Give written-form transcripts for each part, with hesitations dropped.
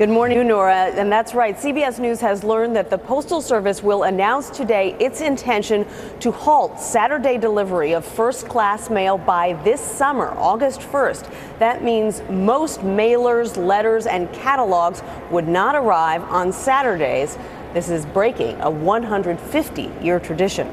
Good morning, Nora. And that's right. CBS News has learned that the Postal Service will announce today its intention to halt Saturday delivery of first-class mail by this summer, August 1st. That means most mailers, letters, and catalogs would not arrive on Saturdays. This is breaking a 150-year tradition.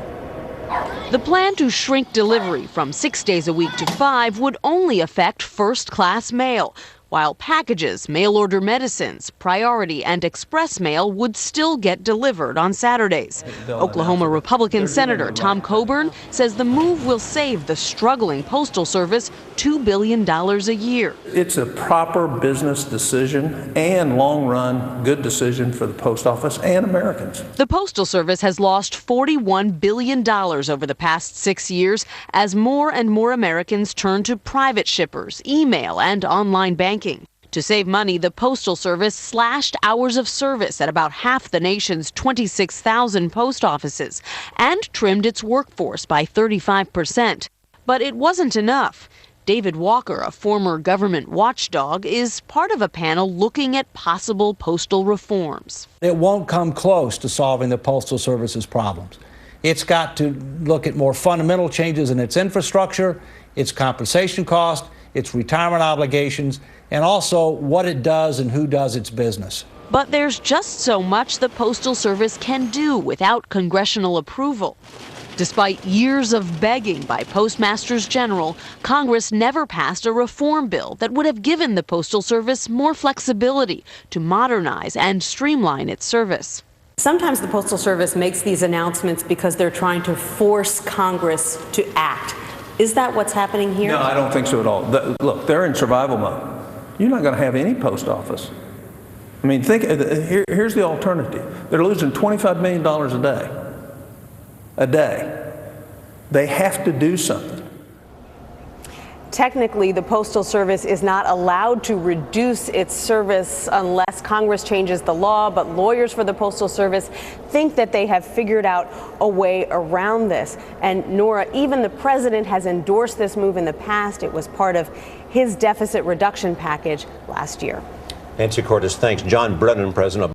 The plan to shrink delivery from 6 days a week to 5 would only affect first-class mail, while packages, mail-order medicines, priority and express mail would still get delivered on Saturdays. Oklahoma Republican Senator Tom Coburn says the move will save the struggling Postal Service $2 billion a year. It's a proper business decision and long-run good decision for the post office and Americans. The Postal Service has lost $41 billion over the past 6 years as more and more Americans turn to private shippers, email, and online banking. To save money, the Postal Service slashed hours of service at about half the nation's 26,000 post offices and trimmed its workforce by 35%. But it wasn't enough. David Walker, a former government watchdog, is part of a panel looking at possible postal reforms. It won't come close to solving the Postal Service's problems. It's got to look at more fundamental changes in its infrastructure, its compensation cost, its retirement obligations, and also what it does and who does its business. But there's just so much the Postal Service can do without congressional approval. Despite years of begging by Postmasters General, Congress never passed a reform bill that would have given the Postal Service more flexibility to modernize and streamline its service. Sometimes the Postal Service makes these announcements because they're trying to force Congress to act. Is that what's happening here? No, I don't think so at all. Look, they're in survival mode. You're not going to have any post office. I mean, here's the alternative. They're losing $25 million a day. A day. They have to do something. Technically, the Postal Service is not allowed to reduce its service unless Congress changes the law, but lawyers for the Postal Service think that they have figured out a way around this. And Nora, even the president has endorsed this move in the past. It was part of his deficit reduction package last year. Nancy Cordes, thanks. John Brennan, President